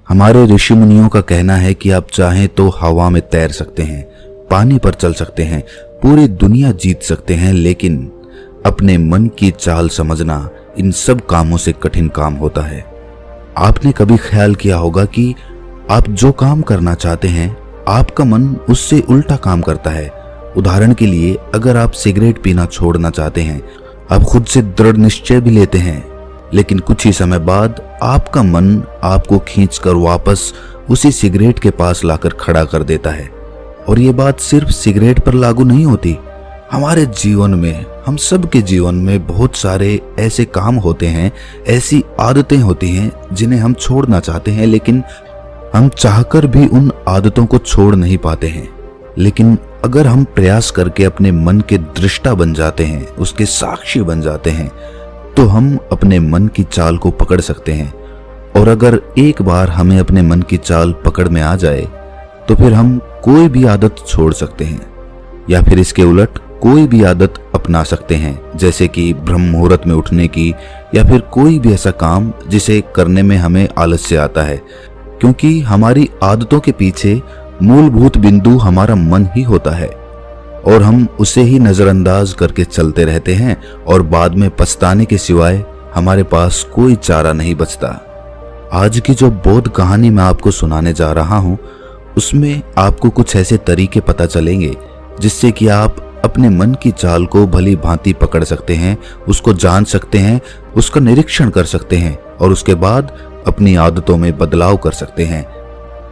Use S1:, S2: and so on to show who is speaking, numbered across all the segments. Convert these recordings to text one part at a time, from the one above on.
S1: हमारे ऋषि मुनियों का कहना है कि आप चाहें तो हवा में तैर सकते हैं, पानी पर चल सकते हैं, पूरी दुनिया जीत सकते हैं, लेकिन अपने मन की चाल समझना इन सब कामों से कठिन काम होता है। आपने कभी ख्याल किया होगा कि आप जो काम करना चाहते हैं आपका मन उससे उल्टा काम करता है। उदाहरण के लिए, अगर आप सिगरेट पीना छोड़ना चाहते हैं, आप खुद से दृढ़ निश्चय भी लेते हैं, लेकिन कुछ ही समय बाद आपका मन आपको खींचकर वापस उसी सिगरेट के पास लाकर खड़ा कर देता है। और ये बात सिर्फ सिगरेट पर लागू नहीं होती। हमारे जीवन में, हम सब के जीवन में बहुत सारे ऐसे काम होते हैं, ऐसी आदतें होती हैं जिन्हें हम छोड़ना चाहते हैं, लेकिन हम चाहकर भी उन आदतों को छोड़ नहीं पाते हैं। लेकिन अगर हम प्रयास करके अपने मन के दृष्टा बन जाते हैं, उसके साक्षी बन जाते हैं, तो हम अपने मन की चाल को पकड़ सकते हैं। और अगर एक बार हमें अपने मन की चाल पकड़ में आ जाए तो फिर हम कोई भी आदत छोड़ सकते हैं, या फिर इसके उलट कोई भी आदत अपना सकते हैं, जैसे कि ब्रह्म मुहूर्त में उठने की, या फिर कोई भी ऐसा काम जिसे करने में हमें आलस्य आता है, क्योंकि हमारी आदतों के पीछे मूलभूत बिंदु हमारा मन ही होता है और हम उसे ही नजरअंदाज करके चलते रहते हैं और बाद में पछताने के सिवाय हमारे पास कोई चारा नहीं बचता। आज की जो बोध कहानी मैं आपको सुनाने जा रहा हूं, उसमें आपको कुछ ऐसे तरीके पता चलेंगे जिससे कि आप अपने मन की चाल को भली भांति पकड़ सकते हैं, उसको जान सकते हैं, उसका निरीक्षण कर सकते हैं और उसके बाद अपनी आदतों में बदलाव कर सकते हैं।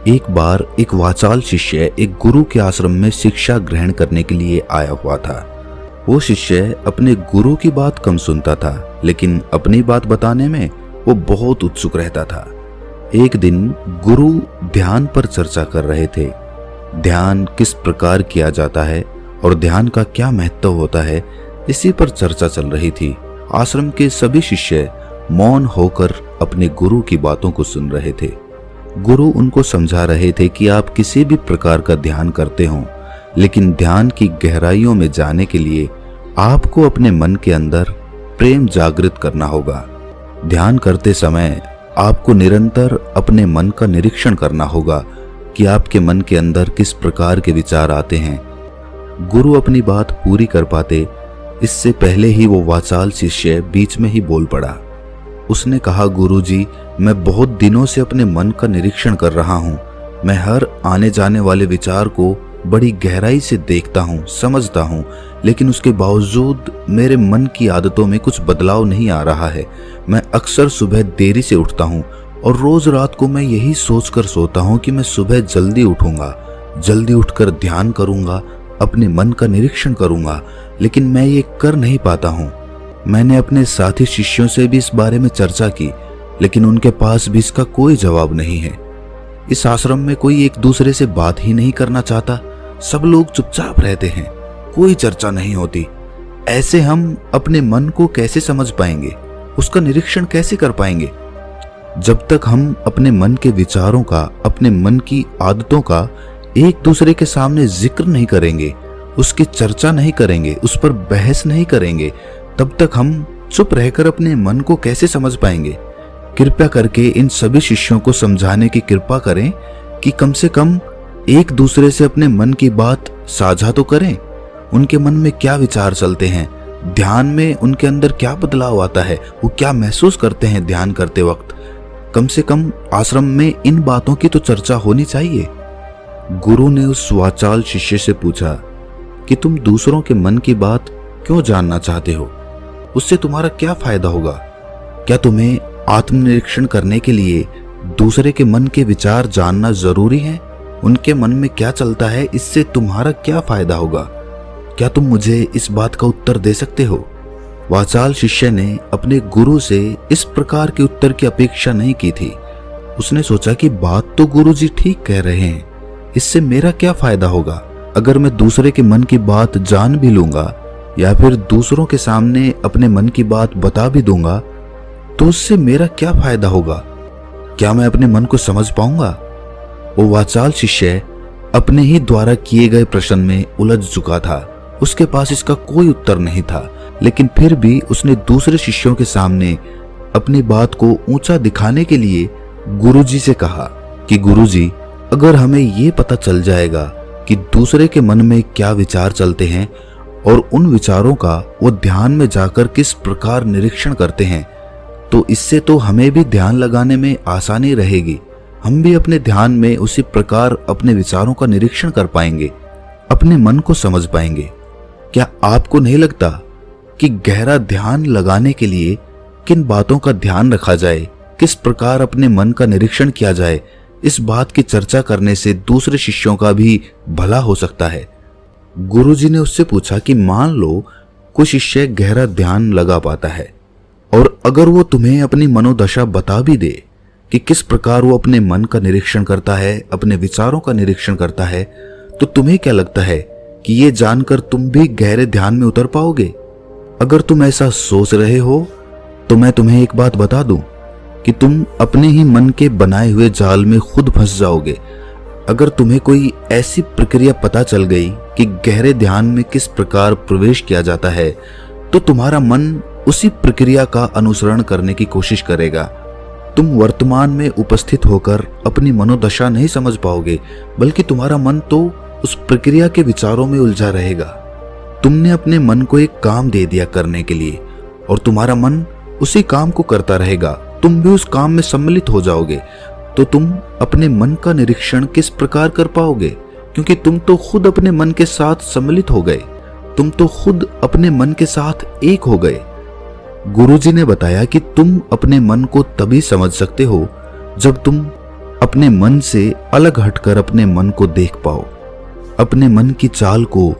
S1: एक बार एक वाचाल शिष्य एक गुरु के आश्रम में शिक्षा ग्रहण करने के लिए आया हुआ था। वो शिष्य अपने गुरु की बात कम सुनता था, लेकिन अपनी बात बताने में वो बहुत उत्सुक रहता था। एक दिन गुरु ध्यान पर चर्चा कर रहे थे। ध्यान किस प्रकार किया जाता है और ध्यान का क्या महत्व होता है, इसी पर चर्चा चल रही थी। आश्रम के सभी शिष्य मौन होकर अपने गुरु की बातों को सुन रहे थे। गुरु उनको समझा रहे थे कि आप किसी भी प्रकार का ध्यान करते हो, लेकिन ध्यान की गहराइयों में जाने के लिए आपको अपने मन के अंदर प्रेम जागृत करना होगा। ध्यान करते समय आपको निरंतर अपने मन का निरीक्षण करना होगा कि आपके मन के अंदर किस प्रकार के विचार आते हैं। गुरु अपनी बात पूरी कर पाते इससे पहले ही वो वाचाल शिष्य बीच में ही बोल पड़ा। उसने कहा, गुरुजी, मैं बहुत दिनों से अपने मन का निरीक्षण कर रहा हूँ। मैं हर आने जाने वाले विचार को बड़ी गहराई से देखता हूँ, समझता हूँ, लेकिन उसके बावजूद मेरे मन की आदतों में कुछ बदलाव नहीं आ रहा है। मैं अक्सर सुबह देरी से उठता हूँ और रोज रात को मैं यही सोचकर सोता हूँ कि मैं सुबह जल्दी उठूंगा, जल्दी उठकर ध्यान करूंगा, अपने मन का निरीक्षण करूंगा, लेकिन मैं ये कर नहीं पाता हूँ। मैंने अपने साथी शिष्यों से भी इस बारे में चर्चा की, लेकिन उनके पास भी इसका कोई जवाब नहीं है। इस आश्रम में कोई एक दूसरे से बात ही नहीं करना चाहता, सब लोग चुपचाप रहते हैं, कोई चर्चा नहीं होती। ऐसे हम अपने मन को कैसे समझ पाएंगे, उसका निरीक्षण कैसे कर पाएंगे? जब तक हम अपने मन के विचारों का, अपने मन की आदतों का एक दूसरे के सामने जिक्र नहीं करेंगे, उसकी चर्चा नहीं करेंगे, उस पर बहस नहीं करेंगे, तब तक हम चुप रहकर अपने मन को कैसे समझ पाएंगे? कृपया करके इन सभी शिष्यों को समझाने की कृपा करें कि कम से कम एक दूसरे से अपने मन की बात साझा तो करें। उनके मन में क्या विचार चलते हैं, ध्यान में उनके अंदर क्या बदलाव आता है, वो क्या महसूस करते हैं ध्यान करते वक्त। कम से कम आश्रम में इन बातों की तो चर्चा होनी चाहिए। गुरु ने उस वाचाल शिष्य से पूछा कि तुम दूसरों के मन की बात क्यों जानना चाहते हो? उससे तुम्हारा क्या फायदा होगा? क्या तुम्हें आत्मनिरीक्षण करने के लिए दूसरे के मन के विचार जानना जरूरी है? उनके मन में क्या चलता है, इससे तुम्हारा क्या फायदा होगा? क्या तुम मुझे इस बात का उत्तर दे सकते हो? वाचाल शिष्य ने अपने गुरु से इस प्रकार के उत्तर की अपेक्षा नहीं की थी। उसने सोचा कि बात तो गुरुजी ठीक कह रहे हैं, इससे मेरा क्या फायदा होगा? अगर मैं दूसरे के मन की बात जान भी लूंगा या फिर दूसरों के सामने अपने मन की बात बता भी दूंगा, तो उससे मेरा क्या फायदा होगा? क्या मैं अपने मन को समझ पाऊंगा? वो वाचाल शिष्य अपने ही द्वारा किए गए प्रश्न में उलझ चुका था। उसके पास इसका कोई उत्तर नहीं था, लेकिन फिर भी उसने दूसरे शिष्यों के सामने अपनी बात को ऊंचा दिखाने के लिए गुरुजी से कहा कि गुरुजी, अगर हमें ये पता चल जाएगा कि दूसरे के मन में क्या विचार चलते हैं और उन विचारों का वो ध्यान में जाकर किस प्रकार निरीक्षण करते हैं, तो इससे तो हमें भी ध्यान लगाने में आसानी रहेगी। हम भी अपने ध्यान में उसी प्रकार अपने विचारों का निरीक्षण कर पाएंगे, अपने मन को समझ पाएंगे। क्या आपको नहीं लगता कि गहरा ध्यान लगाने के लिए किन बातों का ध्यान रखा जाए, किस प्रकार अपने मन का निरीक्षण किया जाए, इस बात की चर्चा करने से दूसरे शिष्यों का भी भला हो सकता है। गुरुजी ने उससे पूछा कि मान लो कोई शिष्य गहरा ध्यान लगा पाता है और अगर वो तुम्हें अपनी मनोदशा बता भी दे कि किस प्रकार वो अपने मन का निरीक्षण करता है, अपने विचारों का निरीक्षण करता है, तो तुम्हें क्या लगता है कि ये जानकर तुम भी गहरे ध्यान में उतर पाओगे? अगर तुम ऐसा सोच रहे हो तो मैं तुम्हें एक बात बता दूं कि तुम अपने ही मन के बनाए हुए जाल में खुद फंस जाओगे। अगर तुम्हें कोई ऐसी प्रक्रिया पता चल गई कि गहरे ध्यान में किस प्रकार प्रवेश किया जाता है, तो तुम्हारा मन उसी प्रक्रिया का अनुसरण करने की कोशिश करेगा। तुम वर्तमान में उपस्थित होकर अपनी मनोदशा नहीं समझ पाओगे, बल्कि तुम्हारा मन तो उस प्रक्रिया के विचारों में उलझा रहेगा। तुमने अपने मन को एक काम दे दिया करने के लिए और तुम्हारा मन उसी काम को करता रहेगा। तुम भी उस काम में सम्मिलित हो जाओगे, तो तुम अपने मन का निरीक्षण किस प्रकार कर पाओगे? क्योंकि तुम तो खुद अपने मन के साथ सम्मिलित हो गए, तुम तो खुद अपने मन के साथ एक हो गए। गुरुजी ने बताया कि तुम अपने मन को तभी समझ सकते हो जब तुम अपने मन से अलग हटकर अपने मन को देख पाओ, अपने मन की चाल को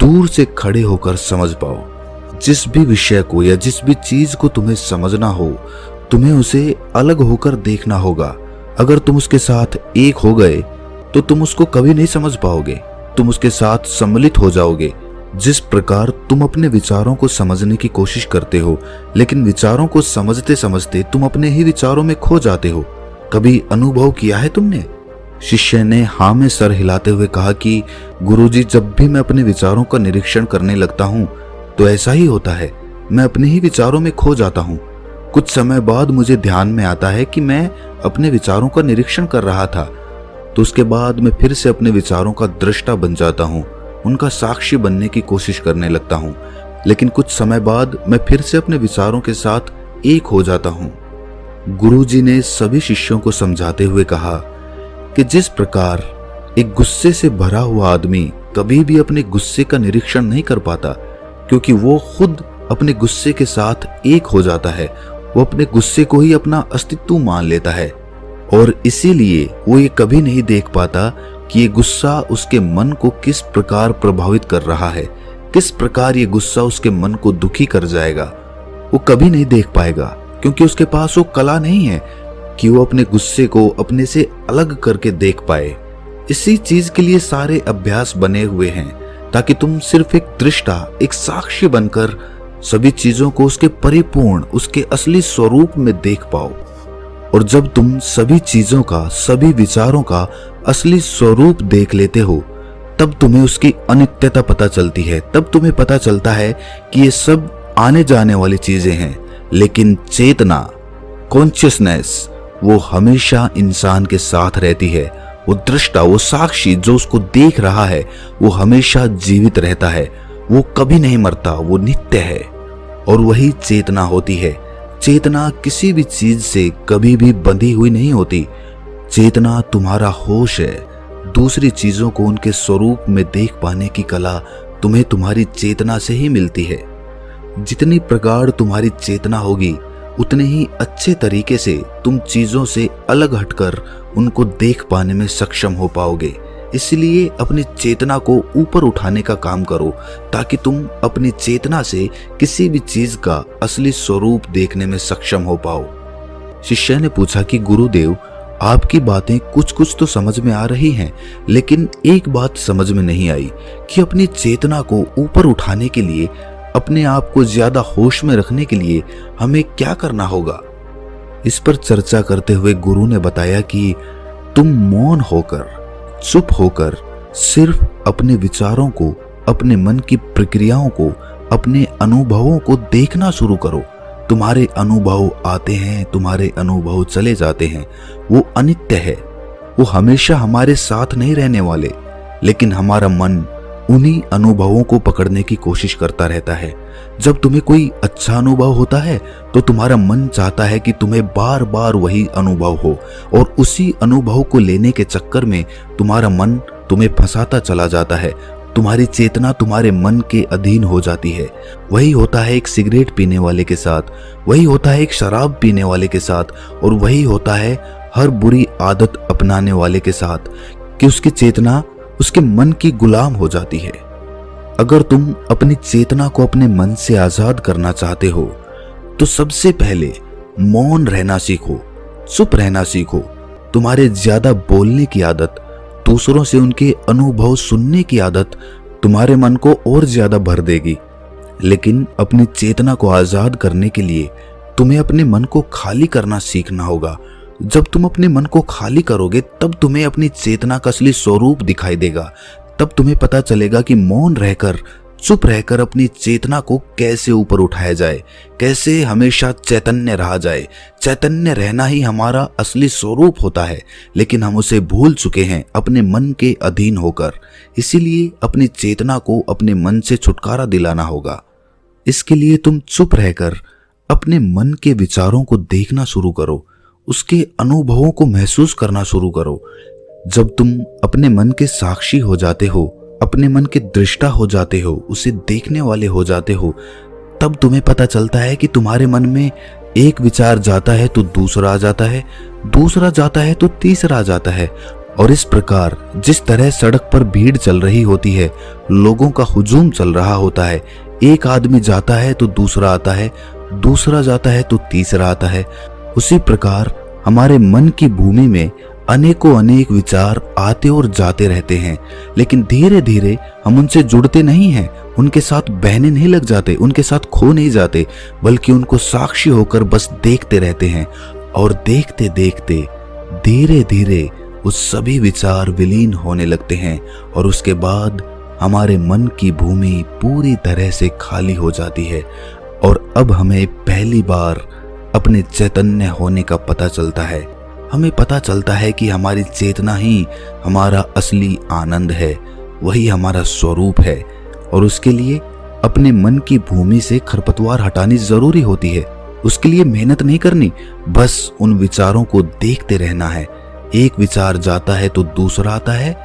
S1: दूर से खड़े होकर समझ पाओ। जिस भी विषय को या जिस भी चीज को तुम्हें समझना हो, तुम्हें उसे अलग होकर देखना होगा। अगर तुम उसके साथ एक हो गए तो तुम उसको कभी नहीं समझ पाओगे, तुम उसके साथ सम्मिलित हो जाओगे। जिस प्रकार तुम अपने विचारों को समझने की कोशिश करते हो, लेकिन विचारों को समझते समझते तुम अपने ही विचारों में खो जाते हो, कभी अनुभव किया है तुमने? शिष्य ने हाँ में सर हिलाते हुए कहा कि गुरुजी, जब भी मैं अपने विचारों का निरीक्षण करने लगता हूँ तो ऐसा ही होता है, मैं अपने ही विचारों में खो जाता हूँ। कुछ समय बाद मुझे ध्यान में आता है कि मैं अपने विचारों का निरीक्षण कर रहा था, तो उसके बाद मैं फिर से अपने विचारों का दृष्टा बन जाता हूँ, उनका साक्षी बनने की कोशिश करने लगता हूँ। लेकिन कुछ समय बाद मैं फिर से अपने विचारों के साथ एक हो जाता हूँ। गुरुजी ने सभी शिष्यों को समझाते हुए कहा कि जिस प्रकार एक गुस्से से भरा हुआ आदमी कभी भी अपने गुस्से का निरीक्षण नहीं कर पाता, क्योंकि वो खुद अपने गुस्से के साथ एक हो जाता है, वो अपने गुस्से को ही अपना अस्तित्व मान लेता है और इसीलिए वो ये कभी नहीं देख पाता कि ये गुस्सा उसके मन को किस प्रकार प्रभावित कर रहा है, किस प्रकार ये गुस्सा उसके मन को दुखी कर जाएगा। वो कभी नहीं देख पाएगा, क्योंकि उसके पास वो कला नहीं है कि वो अपने गुस्से को अपने से अलग करके देख पाए। इसी चीज के लिए सारे अभ्यास बने हुए हैं, ताकि तुम सिर्फ एक दृष्टा, एक साक्षी बनकर सभी चीजों को उसके परिपूर्ण, उसके असली स्वरूप में देख पाओ। और जब तुम सभी चीजों का, सभी विचारों का असली स्वरूप देख लेते हो, तब तुम्हें उसकी अनित्यता पता चलती है। तब तुम्हें पता चलता है कि ये सब आने जाने वाली चीजें हैं, लेकिन चेतना, कॉन्शियसनेस, वो हमेशा इंसान के साथ रहती है। वो दृष्टा, वो साक्षी जो उसको देख रहा है, वो हमेशा जीवित रहता है, वो कभी नहीं मरता, वो नित्य है। और वही चेतना होती है। चेतना किसी भी चीज से कभी भी बंधी हुई नहीं होती। चेतना तुम्हारा होश है। दूसरी चीजों को उनके स्वरूप में देख पाने की कला तुम्हें तुम्हारी चेतना से ही मिलती है। जितनी प्रगाढ़ तुम्हारी चेतना होगी, उतने ही अच्छे तरीके से तुम चीजों से अलग हटकर उनको देख पाने में सक्षम हो पाओगे। इसलिए अपनी चेतना को ऊपर उठाने का काम करो, ताकि तुम अपनी चेतना से किसी भी चीज का असली स्वरूप देखने में सक्षम हो पाओ। शिष्य ने पूछा कि गुरुदेव, आपकी बातें कुछ कुछ तो समझ में आ रही हैं, लेकिन एक बात समझ में नहीं आई कि अपनी चेतना को ऊपर उठाने के लिए, अपने आप को ज्यादा होश में रखने के लिए हमें क्या करना होगा। इस पर चर्चा करते हुए गुरु ने बताया कि तुम मौन होकर, चुप होकर सिर्फ अपने विचारों को, अपने मन की प्रक्रियाओं को, अपने अनुभवों को देखना शुरू करो। तुम्हारे अनुभव आते हैं, तुम्हारे अनुभव चले जाते हैं, वो अनित्य है। वो हमेशा हमारे साथ नहीं रहने वाले, लेकिन हमारा मन उन्हीं अनुभवों को पकड़ने की कोशिश करता रहता है। जब तुम्हें कोई अच्छा अनुभव होता है तो तुम्हारा मन चाहता है कि तुम्हें बार बार वही अनुभव हो, और उसी अनुभव को लेने के चक्कर में तुम्हारा मन तुम्हें फंसाता चला जाता है। तुम्हारी चेतना तुम्हारे मन के अधीन हो जाती है। वही होता है एक सिगरेट पीने वाले के साथ, वही होता है एक शराब पीने वाले के साथ, और वही होता है हर बुरी आदत अपनाने वाले के साथ कि उसकी चेतना उसके मन की गुलाम हो जाती है। अगर तुम अपनी चेतना को अपने मन से आजाद करना चाहते हो तो सबसे पहले मौन रहना सीखो, चुप रहना सीखो। तुम्हारे ज्यादा बोलने की आदत, दूसरों से उनके अनुभव सुनने की आदत तुम्हारे मन को और ज्यादा भर देगी। लेकिन अपनी चेतना को आजाद करने के लिए तुम्हें अपने मन को खाली करना सीखना होगा। जब तुम अपने मन को खाली करोगे तब तुम्हें अपनी चेतना का असली स्वरूप दिखाई देगा। तब तुम्हें पता चलेगा कि मौन रहकर, चुप रहकर अपनी चेतना को कैसे ऊपर उठाया जाए, कैसे हमेशा चैतन्य रहा जाए। चैतन्य रहना ही हमारा असली स्वरूप होता है, लेकिन हम उसे भूल चुके हैं अपने मन के अधीन होकर। इसीलिए अपनी चेतना को अपने मन से छुटकारा दिलाना होगा। इसके लिए तुम चुप रहकर अपने मन के विचारों को देखना शुरू करो, उसके अनुभवों को महसूस करना शुरू करो। जब तुम अपने मन के साक्षी हो जाते हो, अपने मन के दृष्टा हो जाते हो, उसे देखने वाले हो जाते हो, तब तुम्हें पता चलता है कि तुम्हारे मन में एक विचार जाता है तो दूसरा आ जाता है, दूसरा जाता है तो तीसरा आ जाता है। और इस प्रकार जिस तरह सड़क पर भीड़ चल रही होती है, लोगों का हुजूम चल रहा होता है, एक आदमी जाता है तो दूसरा आता है, दूसरा जाता है तो तीसरा आता है, उसी प्रकार हमारे मन की भूमि में अनेकों अनेक विचार आते और जाते रहते हैं। लेकिन धीरे धीरे हम उनसे जुड़ते नहीं हैं, उनके साथ बहने नहीं लग जाते, उनके साथ खो नहीं जाते, बल्कि उनको साक्षी होकर बस देखते रहते हैं। और देखते देखते धीरे धीरे वो सभी विचार विलीन होने लगते हैं, और उसके बाद हमारे मन की भूमि पूरी तरह से खाली हो जाती है। और अब हमें पहली बार अपने चैतन्य होने का पता चलता है। हमें पता चलता है कि हमारी चेतना ही हमारा असली आनंद है, वही हमारा स्वरूप है। और उसके लिए अपने मन की भूमि से खरपतवार हटानी जरूरी होती है। उसके लिए मेहनत नहीं करनी, बस उन विचारों को देखते रहना है। एक विचार जाता है तो दूसरा आता है,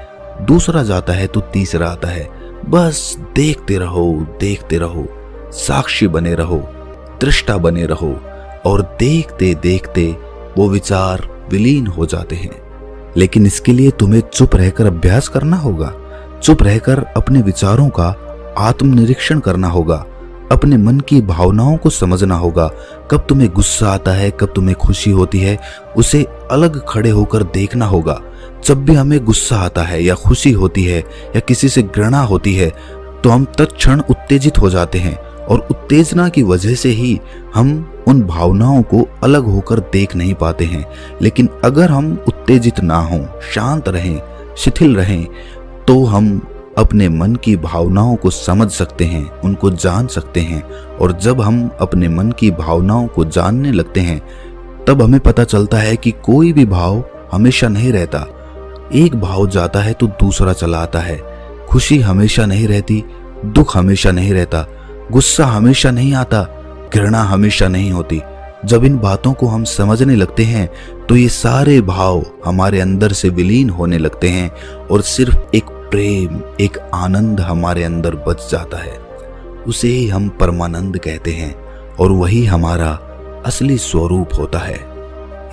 S1: दूसरा जाता है तो तीसरा आता है। बस देखते रहो, देखते रहो, साक्षी बने रहो, दृष्टा बने रहो, और देखते देखते वो विचार विलीन हो जाते हैं। लेकिन इसके लिए तुम्हें चुप रहकर अभ्यास करना होगा। चुप रहकर अपने विचारों का आत्मनिरीक्षण करना होगा, अपने मन की भावनाओं को समझना होगा। कब तुम्हें गुस्सा आता है, कब तुम्हें खुशी होती है, उसे अलग खड़े होकर देखना होगा। जब भी हमें गुस्सा आता है या खुशी होती है या किसी से घृणा होती है तो हम तत्क्षण उत्तेजित हो जाते हैं, और उत्तेजना की वजह से ही हम उन भावनाओं को अलग होकर देख नहीं पाते हैं। लेकिन अगर हम उत्तेजित ना हों, शांत रहें, शिथिल रहें, तो हम अपने मन की भावनाओं को समझ सकते हैं, उनको जान सकते हैं। और जब हम अपने मन की भावनाओं को जानने लगते हैं तब हमें पता चलता है कि कोई भी भाव हमेशा नहीं रहता। एक भाव जाता है तो दूसरा चला आता है। खुशी हमेशा नहीं रहती, दुख हमेशा नहीं रहता, गुस्सा हमेशा नहीं आता, घृणा हमेशा नहीं होती। जब इन बातों को हम समझने लगते हैं तो ये सारे भाव हमारे अंदर से विलीन होने लगते हैं, और सिर्फ एक प्रेम, एक आनंद हमारे अंदर बच जाता है। उसे ही हम परमानंद कहते हैं, और वही हमारा असली स्वरूप होता है।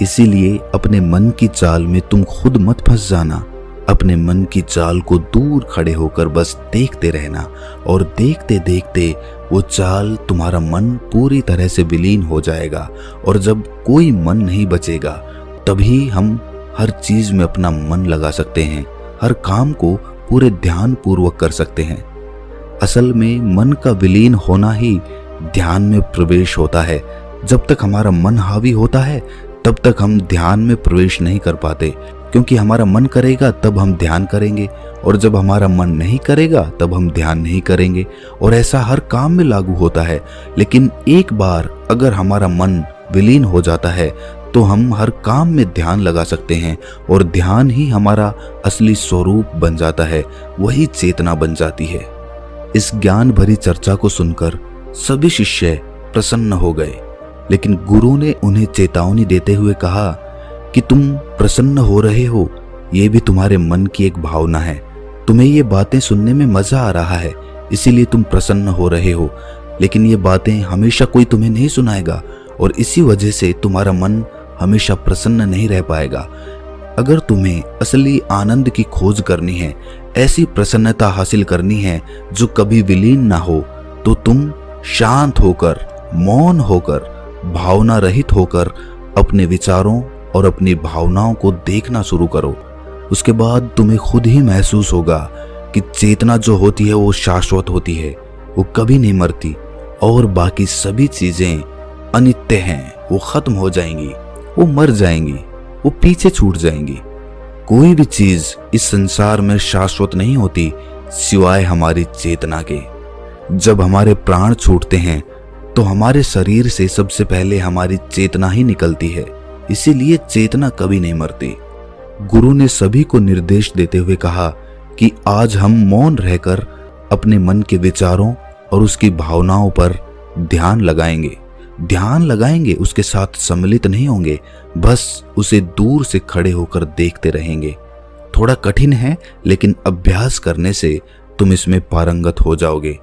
S1: इसीलिए अपने मन की चाल में तुम खुद मत फंस जाना। अपने मन की चाल को दूर खड़े होकर बस देखते रहना, और देखते देखते वो चाल, तुम्हारा मन पूरी तरह से विलीन हो जाएगा। और जब कोई मन नहीं बचेगा तभी हम हर चीज में अपना मन लगा सकते हैं, हर काम को पूरे ध्यान पूर्वक कर सकते हैं। असल में मन का विलीन होना ही ध्यान में प्रवेश होता है। जब तक हमारा मन हावी होता है तब तक हम ध्यान में प्रवेश नहीं कर पाते, क्योंकि हमारा मन करेगा तब हम ध्यान करेंगे, और जब हमारा मन नहीं करेगा तब हम ध्यान नहीं करेंगे। और ऐसा हर काम में लागू होता है। लेकिन एक बार अगर हमारा मन विलीन हो जाता है तो हम हर काम में ध्यान लगा सकते हैं और ध्यान ही हमारा असली स्वरूप बन जाता है, वही चेतना बन जाती है। इस ज्ञान भरी चर्चा को सुनकर सभी शिष्य प्रसन्न हो गए, लेकिन गुरु ने उन्हें चेतावनी देते हुए कहा कि तुम प्रसन्न हो रहे हो, ये भी तुम्हारे मन की एक भावना है। तुम्हें ये बातें सुनने में मजा आ रहा है, इसीलिए तुम प्रसन्न हो रहे हो, लेकिन ये बातें हमेशा कोई तुम्हें नहीं सुनाएगा और इसी वजह से तुम्हारा मन हमेशा प्रसन्न नहीं रह पाएगा। अगर तुम्हें असली आनंद की खोज करनी है, ऐसी प्रसन्नता हासिल करनी है जो कभी विलीन ना हो, तो तुम शांत होकर, मौन होकर, भावना रहित होकर अपने विचारों और अपनी भावनाओं को देखना शुरू करो। उसके बाद तुम्हें खुद ही महसूस होगा कि चेतना जो होती है वो शाश्वत होती है, वो कभी नहीं मरती और बाकी सभी चीजें अनित्य हैं, वो खत्म हो जाएंगी, वो मर जाएंगी, वो पीछे छूट जाएंगी। कोई भी चीज इस संसार में शाश्वत नहीं होती सिवाय हमारी चेतना के। जब हमारे प्राण छूटते हैं तो हमारे शरीर से सबसे पहले हमारी चेतना ही निकलती है, इसीलिए चेतना कभी नहीं मरती। गुरु ने सभी को निर्देश देते हुए कहा कि आज हम मौन रहकर अपने मन के विचारों और उसकी भावनाओं पर ध्यान लगाएंगे, उसके साथ सम्मिलित नहीं होंगे, बस उसे दूर से खड़े होकर देखते रहेंगे। थोड़ा कठिन है, लेकिन अभ्यास करने से तुम इसमें पारंगत हो जाओगे।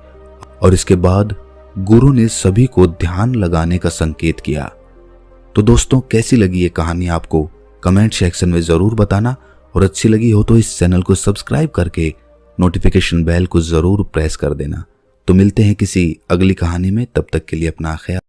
S1: और इसके बाद गुरु ने सभी को ध्यान लगाने का संकेत किया। तो दोस्तों, कैसी लगी ये कहानी आपको कमेंट सेक्शन में जरूर बताना, और अच्छी लगी हो तो इस चैनल को सब्सक्राइब करके नोटिफिकेशन बेल को जरूर प्रेस कर देना। तो मिलते हैं किसी अगली कहानी में, तब तक के लिए अपना ख्याल